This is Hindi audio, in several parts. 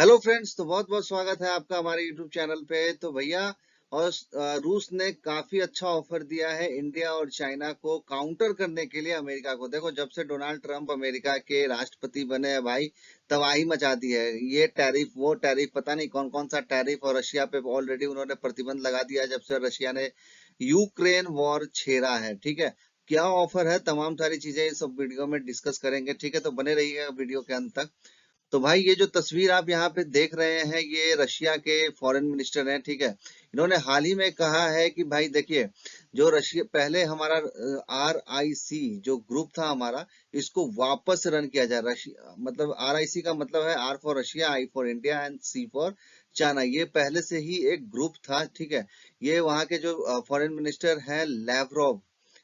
हेलो फ्रेंड्स, तो बहुत बहुत स्वागत है आपका हमारे यूट्यूब चैनल पे। तो भैया, और रूस ने काफी अच्छा ऑफर दिया है इंडिया और चाइना को काउंटर करने के लिए अमेरिका को। देखो, जब से डोनाल्ड ट्रंप अमेरिका के राष्ट्रपति बने हैं भाई, तबाही मचा दी है। ये टैरिफ वो टैरिफ, पता नहीं कौन कौन सा टैरिफ, और रशिया पे ऑलरेडी उन्होंने प्रतिबंध लगा दिया जब से रशिया ने यूक्रेन वॉर छेड़ा है। ठीक है, क्या ऑफर है, तमाम सारी चीजें इस सब वीडियो में डिस्कस करेंगे। ठीक है, तो बने रहिएगा वीडियो के अंत तक। तो भाई, ये जो तस्वीर आप यहाँ पे देख रहे हैं, ये रशिया के फॉरेन मिनिस्टर हैं। ठीक है, इन्होंने हाल ही में कहा है कि भाई देखिए, जो रशिया पहले हमारा RIC जो ग्रुप था हमारा, इसको वापस रन किया जाए। रशिया मतलब RIC का मतलब है R for Russia, I for India and C for China. ये पहले से ही एक ग्रुप था। ठीक है, ये वहाँ के जो फॉरेन मिनिस्टर हैं लैवरोव,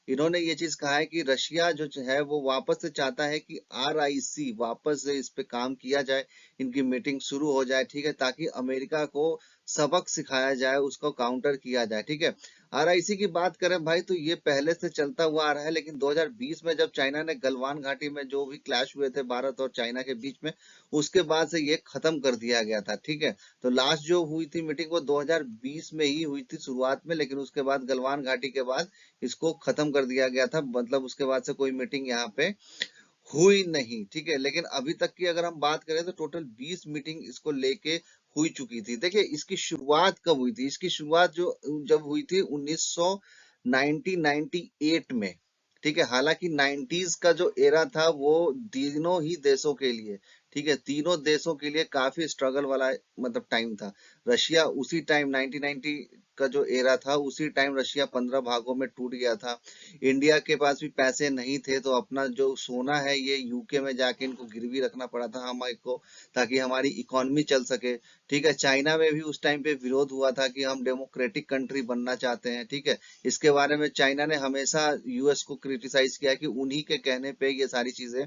इन्होंने ये चीज कहा है कि रशिया जो है वो वापस से चाहता है कि RIC वापस से इस पे काम किया जाए, इनकी मीटिंग शुरू हो जाए। ठीक है, ताकि अमेरिका को सबक सिखाया जाए, उसको काउंटर किया जाए। ठीक है, RIC की बात करें भाई, तो ये पहले से चलता हुआ आ रहा है, लेकिन 2020 में जब चाइना ने गलवान घाटी में जो भी क्लैश हुए थे भारत और चाइना के बीच में, उसके बाद से ये खत्म कर दिया गया था। ठीक है, तो लास्ट जो हुई थी मीटिंग वो 2020 में ही हुई थी शुरुआत में, लेकिन उसके बाद गलवान घाटी के बाद इसको खत्म कर दिया गया था। मतलब उसके बाद से कोई मीटिंग यहाँ पे हुई नहीं। ठीक है, लेकिन अभी तक की अगर हम बात करें तो टोटल 20 मीटिंग इसको लेके हुई चुकी थी। देखिए, इसकी शुरुआत कब हुई थी? इसकी शुरुआत जो जब हुई थी 1998 में। ठीक है, हालांकि 90s का जो एरा था वो तीनों ही देशों के लिए, ठीक है, तीनों देशों के लिए काफी स्ट्रगल वाला मतलब टाइम था। रशिया उसी टाइम 1990 का जो एरा था, उसी टाइम रशिया 15 भागों में टूट गया था। इंडिया के पास भी पैसे नहीं थे, तो अपना जो सोना है ये यूके में जाके इनको गिरवी रखना पड़ा था हमारे को, ताकि हमारी इकोनॉमी चल सके। ठीक है, चाइना में भी उस टाइम पे विरोध हुआ था कि हम डेमोक्रेटिक कंट्री बनना चाहते हैं। ठीक है, इसके बारे में चाइना ने हमेशा यूएस को क्रिटिसाइज किया कि उन्हीं के कहने पे ये सारी चीजें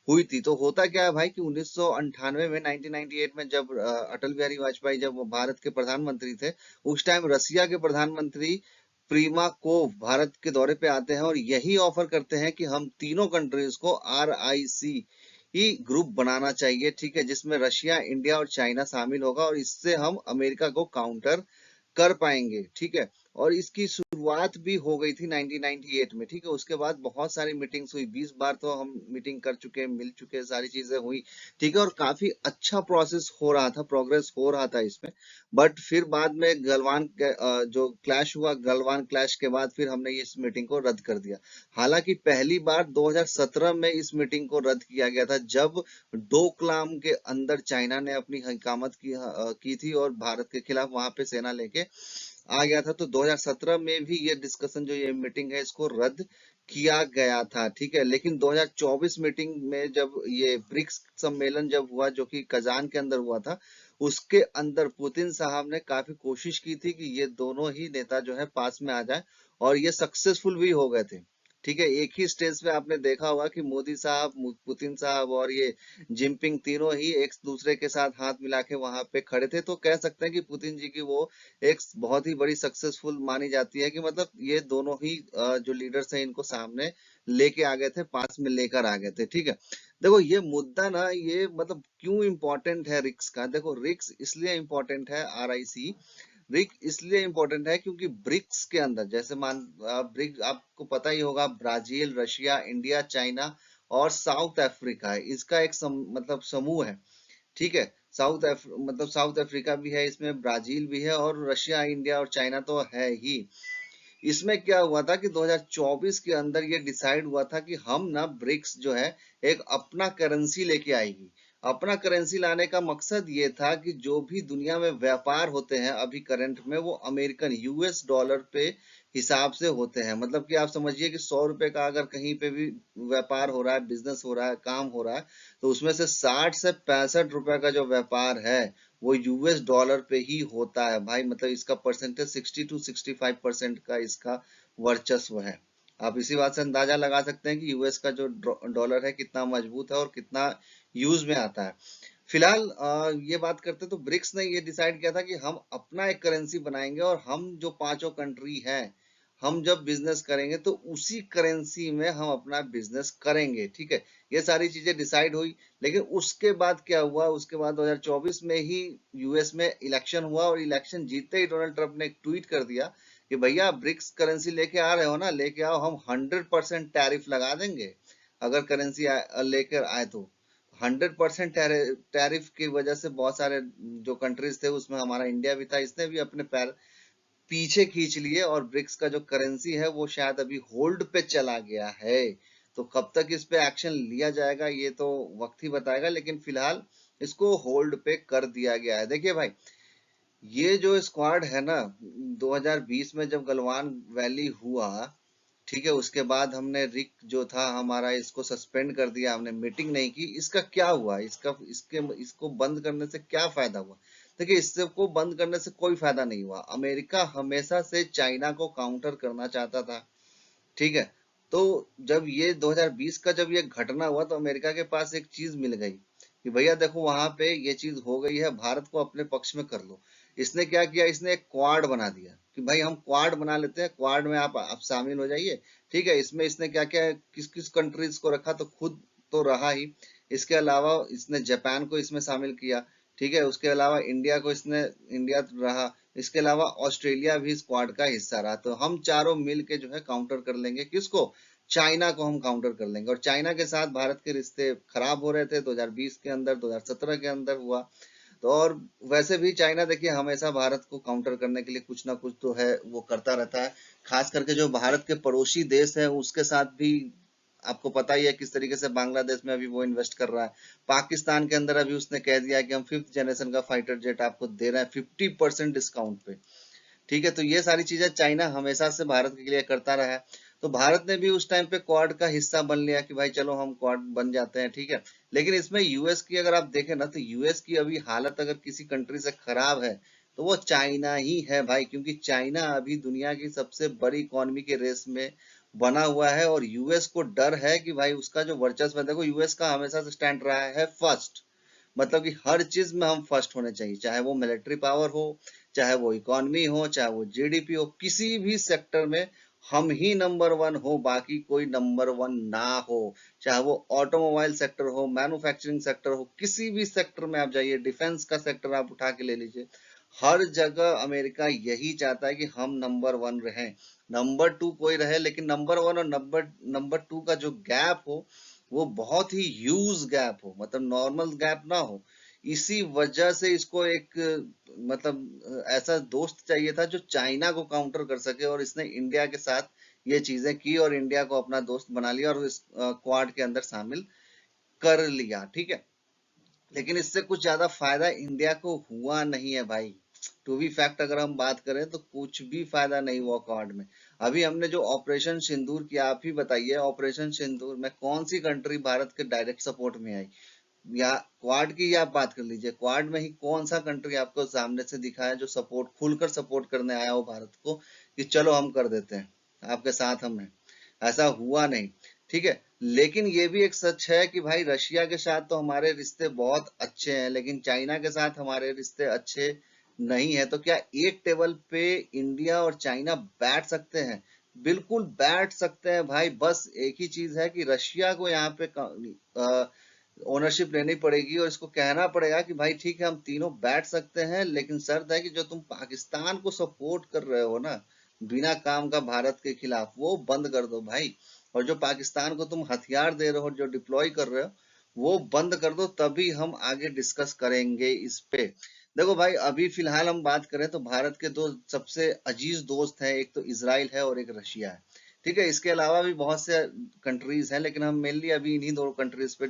हुई थी। तो होता क्या है भाई कि 1998 में 1998 में जब अटल बिहारी वाजपेयी जब वो भारत के प्रधानमंत्री थे, उस टाइम रसिया के प्रधानमंत्री प्रीमाकोव भारत के दौरे पे आते हैं और यही ऑफर करते हैं कि हम तीनों कंट्रीज को RIC ही ग्रुप बनाना चाहिए। ठीक है, जिसमें रशिया, इंडिया और चाइना शामिल होगा, और इससे हम अमेरिका को काउंटर कर पाएंगे। ठीक है, और इसकी शुरुआत भी हो गई थी 1998 में। ठीक है, उसके बाद बहुत सारी मीटिंग्स हुई, 20 बार तो हम मीटिंग कर चुके हैं, मिल चुके हैं, सारी चीजें हुई। ठीक है, और काफी अच्छा प्रोसेस हो रहा था, प्रोग्रेस हो रहा था इसमें। बट फिर बाद में जो क्लैश हुआ, गलवान क्लैश के बाद फिर हमने इस मीटिंग को रद्द कर दिया। हालांकि पहली बार 2017 में इस मीटिंग को रद्द किया गया था, जब डोकलाम के अंदर चाइना ने अपनी हकामत की थी और भारत के खिलाफ वहां पे सेना लेके आ गया था। तो 2017 में भी ये डिस्कशन, जो ये मीटिंग है, इसको रद्द किया गया था। ठीक है, लेकिन 2024 मीटिंग में जब ये ब्रिक्स सम्मेलन जब हुआ, जो कि कजान के अंदर हुआ था, उसके अंदर पुतिन साहब ने काफी कोशिश की थी कि ये दोनों ही नेता जो है पास में आ जाए, और ये सक्सेसफुल भी हो गए थे। ठीक है, एक ही स्टेज पे आपने देखा होगा कि मोदी साहब, पुतिन साहब और ये जिनपिंग तीनों ही एक दूसरे के साथ हाथ मिला के वहां पे खड़े थे। तो कह सकते हैं कि पुतिन जी की वो एक बहुत ही बड़ी सक्सेसफुल मानी जाती है, कि मतलब ये दोनों ही जो लीडर्स हैं इनको सामने लेके आ गए थे, पास में लेकर आ गए थे। ठीक है, देखो ये मुद्दा ना, ये मतलब क्यों इम्पोर्टेंट है रिक्स का। देखो, रिक्स इसलिए इम्पोर्टेंट है, RIC ब्रिक इसलिए इम्पोर्टेंट है क्योंकि ब्रिक्स के अंदर, जैसे ब्रिक्स आपको पता ही होगा, ब्राजील, रशिया, इंडिया, चाइना और साउथ अफ्रीका है, इसका एक मतलब समूह है। ठीक है, मतलब साउथ अफ्रीका भी है इसमें, ब्राजील भी है, और रशिया, इंडिया और चाइना तो है ही। इसमें क्या हुआ था कि 2024 के अंदर ये डिसाइड हुआ था कि हम ना ब्रिक्स जो है एक अपना करेंसी लेके आएगी। अपना करेंसी लाने का मकसद ये था कि जो भी दुनिया में व्यापार होते हैं अभी करंट में, वो अमेरिकन US डॉलर पे हिसाब से होते हैं। मतलब कि आप समझिए कि 100 रुपए का अगर कहीं पे भी व्यापार हो रहा है, बिजनेस हो रहा है, काम हो रहा है, तो उसमें से 60 से 65 रुपए का जो व्यापार है वो US डॉलर पे ही होता है भाई। मतलब इसका परसेंटेज 60 to 65% का इसका वर्चस्व है। आप इसी बात से अंदाजा लगा सकते हैं कि US का जो डॉलर है कितना मजबूत है और कितना यूज में आता है। फिलहाल ये बात करते तो ब्रिक्स ने ये डिसाइड किया था कि हम अपना एक करेंसी बनाएंगे, और हम जो पांचों कंट्री हैं, हम जब बिजनेस करेंगे तो उसी करेंसी में हम अपना बिजनेस करेंगे, ठीक है। ये सारी चीजें डिसाइड हुई, लेकिन उसके बाद क्या हुआ, उसके बाद 2024 में ही यूएस में इलेक्शन हुआ, और इलेक्शन जीतते ही डोनाल्ड ट्रंप ने एक ट्वीट कर दिया कि भैया ब्रिक्स करेंसी लेके आ रहे हो ना, लेके आओ, हम 100% टैरिफ लगा देंगे अगर करेंसी लेकर आए तो। 100% टैरिफ की वजह से बहुत सारे जो कंट्रीज थे उसमें हमारा इंडिया भी था, इसने भी अपने पैर पीछे खींच लिए, और ब्रिक्स का जो करेंसी है वो शायद अभी होल्ड पे चला गया है। तो कब तक इस पे एक्शन लिया जाएगा ये तो वक्त ही बताएगा, लेकिन फिलहाल इसको होल्ड पे कर दिया गया है। देखिए भाई, ये जो स्क्वाड है ना, 2020 में जब गलवान वैली हुआ, ठीक है, उसके बाद हमने रिक जो था हमारा, इसको सस्पेंड कर दिया, हमने मीटिंग नहीं की। इसका क्या हुआ, इसको बंद करने से क्या फायदा हुआ? देखिए, इससे को बंद करने से कोई फायदा नहीं हुआ। अमेरिका हमेशा से चाइना को काउंटर करना चाहता था, ठीक है। तो जब ये 2020 का जब ये घटना हुआ तो अमेरिका के पास एक चीज मिल गई कि भैया देखो वहां पे ये चीज हो गई है, भारत को अपने पक्ष में कर लो। इसने क्या किया, इसने एक क्वाड बना दिया कि भाई हम क्वाड बना लेते हैं, क्वाड में आप शामिल हो जाइए, ठीक है। इसमें इसने क्या किया, किस किस कंट्रीज को रखा, तो खुद तो रहा ही, इसके अलावा इसने जापान को इसमें शामिल किया, ठीक है। उसके अलावा इंडिया को इसने, इंडिया रहा, इसके अलावा ऑस्ट्रेलिया भी स्क्वाड का हिस्सा रहा। तो हम चारों मिल के जो है काउंटर कर लेंगे, किसको, चाइना को हम काउंटर कर लेंगे। और चाइना के साथ भारत के रिश्ते खराब हो रहे थे 2020 के अंदर, 2017 के अंदर हुआ। तो और वैसे भी चाइना देखिए हमेशा भारत को काउंटर करने के लिए कुछ ना कुछ तो है वो करता रहता है। खास करके जो भारत के पड़ोसी देश है उसके साथ भी आपको पता ही है किस तरीके से बांग्लादेश में अभी वो इन्वेस्ट कर रहा है। पाकिस्तान के अंदर अभी उसने कह दिया है कि हम 5th जनरेशन का फाइटर जेट आपको दे रहे हैं 50% डिस्काउंट पे, ठीक है। तो ये सारी चीजें चाइना हमेशा से भारत के लिए करता रहा है। तो भारत ने भी उस टाइम पे क्वाड का हिस्सा बन लिया कि भाई चलो हम क्वाड बन जाते हैं, ठीक है। लेकिन इसमें यूएस की अगर आप देखें ना, तो यूएस की अभी हालत अगर किसी कंट्री से खराब है तो वो चाइना ही है भाई, क्योंकि चाइना अभी दुनिया की सबसे बड़ी इकोनॉमी के रेस में बना हुआ है, और यूएस को डर है कि भाई उसका जो वर्चस्व है, देखो यूएस का हमेशा से स्टैंड रहा है फर्स्ट, मतलब कि हर चीज में हम फर्स्ट होने चाहिए, चाहे वो मिलिट्री पावर हो, चाहे वो इकोनॉमी हो, चाहे वो जीडीपी हो, किसी भी सेक्टर में हम ही नंबर वन हो, बाकी कोई नंबर वन ना हो। चाहे वो ऑटोमोबाइल सेक्टर हो, मैन्युफैक्चरिंग सेक्टर हो, किसी भी सेक्टर में आप जाइए, डिफेंस का सेक्टर आप उठा के ले लीजिए, हर जगह अमेरिका यही चाहता है कि हम नंबर वन रहें, नंबर टू कोई रहे, लेकिन नंबर वन और नंबर नंबर टू का जो गैप हो वो बहुत ही ह्यूज गैप हो, मतलब नॉर्मल गैप ना हो। इसी वजह से इसको एक ऐसा दोस्त चाहिए था जो चाइना को काउंटर कर सके, और इसने इंडिया के साथ ये चीजें की और इंडिया को अपना दोस्त बना लिया और इस क्वाड के अंदर शामिल कर लिया, ठीक है। लेकिन इससे कुछ ज्यादा फायदा इंडिया को हुआ नहीं है भाई। टू बी फैक्ट अगर हम बात करें तो कुछ भी फायदा नहीं हुआ क्वाड में। अभी हमने जो ऑपरेशन सिंदूर किया, आप ही बताइए ऑपरेशन सिंदूर में कौन सी कंट्री भारत के डायरेक्ट सपोर्ट में आई, या क्वाड की ही आप बात कर लीजिए, क्वाड में ही कौन सा कंट्री आपको सामने से दिखा है जो सपोर्ट, खुलकर सपोर्ट करने आया हो भारत को कि चलो हम कर देते हैं, आपके साथ हम हैं? ऐसा हुआ नहीं, ठीक है। लेकिन ये भी एक सच है कि भाई रशिया के साथ तो हमारे रिश्ते बहुत अच्छे हैं, लेकिन चाइना के साथ हमारे रिश्ते अच्छे नहीं है। तो क्या एक टेबल पे इंडिया और चाइना बैठ सकते हैं? बिल्कुल बैठ सकते हैं भाई, बस एक ही चीज है कि रशिया को यहाँ पे ओनरशिप लेनी पड़ेगी, और इसको कहना पड़ेगा कि भाई ठीक है हम तीनों बैठ सकते हैं, लेकिन शर्त है कि जो तुम पाकिस्तान को सपोर्ट कर रहे हो ना बिना काम का भारत के खिलाफ, वो बंद कर दो भाई। और जो पाकिस्तान को तुम हथियार दे रहे हो, जो डिप्लॉय कर रहे हो, वो बंद कर दो, तभी हम आगे डिस्कस करेंगे इस पे। देखो भाई, अभी फिलहाल हम बात करें तो भारत के दो सबसे अजीज दोस्त हैं, एक तो इसराइल है और एक रशिया है, ठीक है। इसके अलावा भी बहुत से कंट्रीज हैं, लेकिन हम मेनली अभी इन्हीं दो कंट्रीज पे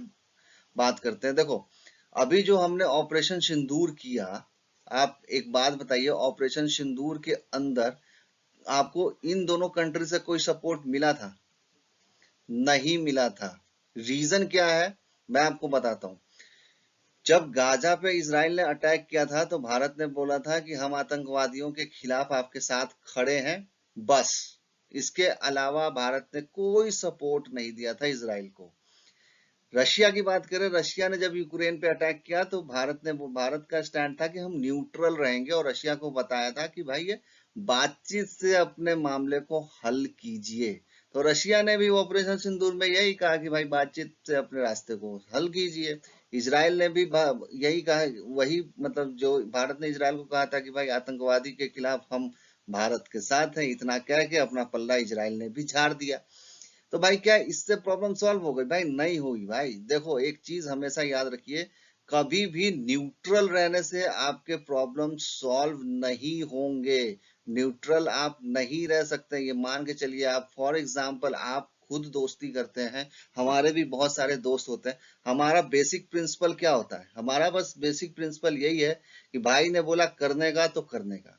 बात करते हैं। देखो, अभी जो हमने ऑपरेशन सिंदूर किया, आप एक बात बताइए, ऑपरेशन सिंदूर के अंदर आपको इन दोनों कंट्री से कोई सपोर्ट मिला था? नहीं मिला था। रीजन क्या है, मैं आपको बताता हूं। जब गाजा पे इसराइल ने अटैक किया था तो भारत ने बोला था कि हम आतंकवादियों के खिलाफ आपके साथ खड़े हैं, बस। इसके अलावा भारत ने कोई सपोर्ट नहीं दिया था इसराइल को। रशिया की बात करें, रशिया ने जब यूक्रेन पे अटैक किया तो भारत का स्टैंड था कि हम न्यूट्रल रहेंगे, और रशिया को बताया था कि भाई ये बातचीत से अपने मामले को हल कीजिए। तो रशिया ने भी ऑपरेशन सिंदूर में यही कहा कि भाई बातचीत से अपने रास्ते को हल कीजिए। इजराइल ने भी यही कहा, वही मतलब जो भारत ने इजराइल को कहा था कि भाई आतंकवादी के खिलाफ हम भारत के साथ हैं, इतना कह के अपना पल्ला इजराइल ने भी झाड़ दिया। तो भाई क्या इससे प्रॉब्लम सॉल्व हो गई? भाई नहीं हुई। भाई देखो, एक चीज हमेशा याद रखिए, कभी भी न्यूट्रल रहने से आपके प्रॉब्लम सॉल्व नहीं होंगे। न्यूट्रल आप नहीं रह सकते। ये मान के चलिए, आप फॉर एग्जांपल आप खुद दोस्ती करते हैं, हमारे भी बहुत सारे दोस्त होते हैं। हमारा बेसिक प्रिंसिपल क्या होता है? हमारा बस बेसिक प्रिंसिपल यही है कि भाई ने बोला करने का तो करने का।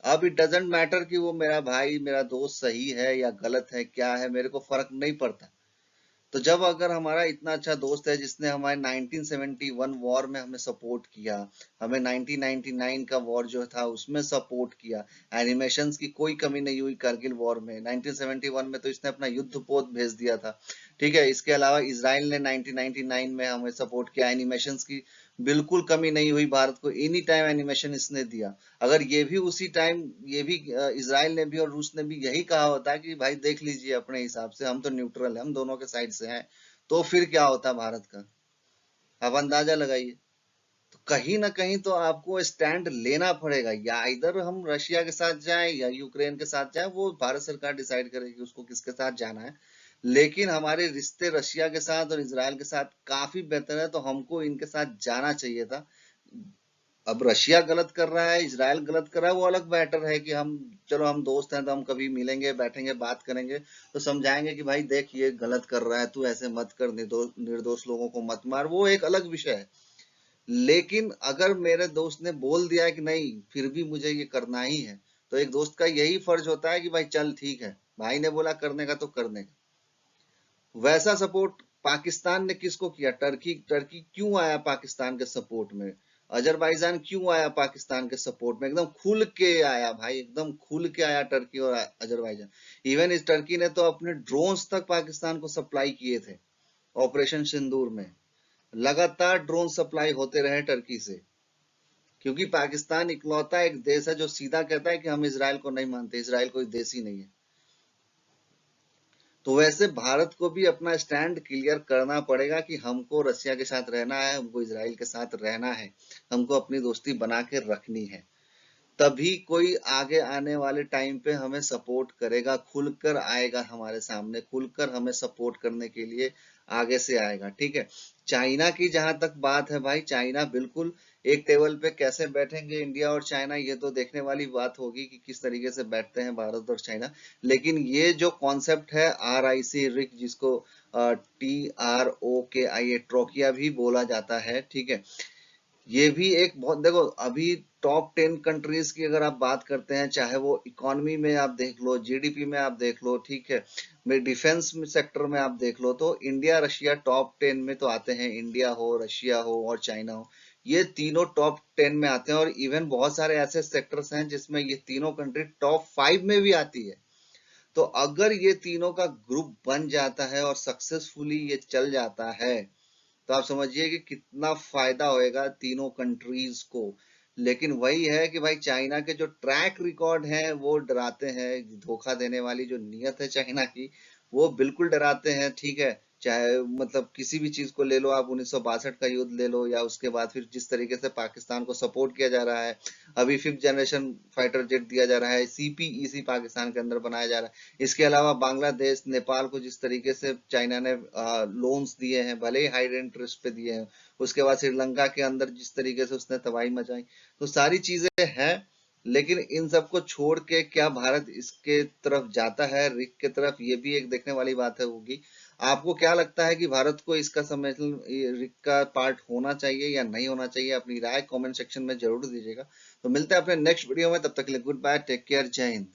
अब इट डजेंट मैटर कि वो मेरा भाई, मेरा दोस्त सही है या गलत है, क्या है, मेरे को फर्क नहीं पड़ता। तो जब अगर हमारा इतना अच्छा दोस्त है जिसने हमारे 1971 वॉर में हमें सपोर्ट किया, हमें 1999 का वॉर जो था उसमें सपोर्ट किया, एनिमेशंस की कोई कमी नहीं हुई करगिल वॉर में, 1971 में तो इसने अपना युद्ध पोत भेज दिया था, ठीक है। इसके अलावा इसराइल ने 1999 में हमें सपोर्ट किया, एनिमेशंस की बिल्कुल कमी नहीं हुई भारत को, एनी टाइम एनिमेशन इसने दिया। अगर ये भी उसी टाइम, ये भी इसराइल ने भी और रूस ने भी यही कहा होता कि भाई देख लीजिए अपने हिसाब से, हम तो न्यूट्रल है, हम दोनों के साइड से हैं, तो फिर क्या होता भारत का? आप अंदाजा लगाइए। तो कहीं ना कहीं तो आपको स्टैंड लेना पड़ेगा, या इधर हम रशिया के साथ जाएं या यूक्रेन के साथ जाएं, वो भारत सरकार डिसाइड करेगी उसको किसके साथ जाना है। लेकिन हमारे रिश्ते रशिया के साथ और इसराइल के साथ काफी बेहतर है, तो हमको इनके साथ जाना चाहिए था। अब रशिया गलत कर रहा है, इसराइल गलत कर रहा है, वो अलग मैटर है कि हम, चलो हम दोस्त हैं तो हम कभी मिलेंगे, बैठेंगे, बात करेंगे, तो समझाएंगे कि भाई देख ये गलत कर रहा है, तू ऐसे मत कर, निर्दोष लोगों को मत मार, वो एक अलग विषय है। लेकिन अगर मेरे दोस्त ने बोल दिया है कि नहीं फिर भी मुझे ये करना ही है, तो एक दोस्त का यही फर्ज होता है कि भाई चल ठीक है, भाई ने बोला करने का तो करने का। वैसा सपोर्ट पाकिस्तान ने किसको किया? टर्की। टर्की क्यों आया पाकिस्तान के सपोर्ट में? अजरबैजान क्यों आया पाकिस्तान के सपोर्ट में? एकदम खुल के आया भाई, एकदम खुल के आया टर्की और अजरबैजान। इवन इस टर्की ने तो अपने ड्रोन्स तक पाकिस्तान को सप्लाई किए थे ऑपरेशन सिंदूर में। लगातार ड्रोन सप्लाई होते रहे टर्की से, क्योंकि पाकिस्तान इकलौता एक देश है जो सीधा कहता है कि हम इसराइल को नहीं मानते, इसराइल कोई देश ही नहीं है। तो वैसे भारत को भी अपना स्टैंड क्लियर करना पड़ेगा कि हमको रशिया के साथ रहना है, हमको इसराइल के साथ रहना है, हमको अपनी दोस्ती बना के रखनी है। तभी कोई आगे आने वाले टाइम पे हमें सपोर्ट करेगा, खुलकर आएगा हमारे सामने, खुलकर हमें सपोर्ट करने के लिए आगे से आएगा, ठीक है। चाइना की जहां तक बात है भाई, चाइना बिल्कुल एक टेबल पे कैसे बैठेंगे इंडिया और चाइना, ये तो देखने वाली बात होगी कि किस तरीके से बैठते हैं भारत और चाइना। लेकिन ये जो कॉन्सेप्ट है RIC रिक, जिसको TROKIA ट्रोकिया भी बोला जाता है, ठीक है, ये भी एक बहुत, देखो अभी टॉप 10 कंट्रीज की अगर आप बात करते हैं, चाहे वो इकोनॉमी में आप देख लो, GDP में आप देख लो, ठीक है, में डिफेंस सेक्टर में आप देख लो, तो इंडिया रशिया टॉप 10 में तो आते हैं। इंडिया हो, रशिया हो और चाइना हो, ये तीनों टॉप 10 में आते हैं। और इवन बहुत सारे ऐसे सेक्टर्स हैं जिसमें ये तीनों कंट्री टॉप 5 में भी आती है। तो अगर ये तीनों का ग्रुप बन जाता है और सक्सेसफुली ये चल जाता है, तो आप समझिए कि कितना फायदा होएगा तीनों कंट्रीज को। लेकिन वही है कि भाई चाइना के जो ट्रैक रिकॉर्ड हैं वो डराते हैं, धोखा देने वाली जो नीयत है चाइना की, वो बिल्कुल डराते हैं, ठीक है। चाहे मतलब किसी भी चीज को ले लो आप, 1962 का युद्ध ले लो, या उसके बाद फिर जिस तरीके से पाकिस्तान को सपोर्ट किया जा रहा है, अभी 5th जनरेशन फाइटर जेट दिया जा रहा है, CPEC पाकिस्तान के अंदर बनाया जा रहा है। इसके अलावा बांग्लादेश, नेपाल को जिस तरीके से चाइना ने लोन्स दिए हैं, भले ही हाई इंटरेस्ट पे दिए हैं, उसके बाद श्रीलंका के अंदर जिस तरीके से उसने तबाही मचाई, तो सारी चीजें हैं। लेकिन इन सबको छोड़ के क्या भारत इसके तरफ जाता है, रिक के तरफ? ये भी एक देखने वाली बात है होगी। आपको क्या लगता है कि भारत को इसका सम्मेलन, रिक का पार्ट होना चाहिए या नहीं होना चाहिए? अपनी राय कमेंट सेक्शन में जरूर दीजिएगा। तो मिलते हैं अपने नेक्स्ट वीडियो में, तब तक के लिए गुड बाय, टेक केयर, जय हिंद।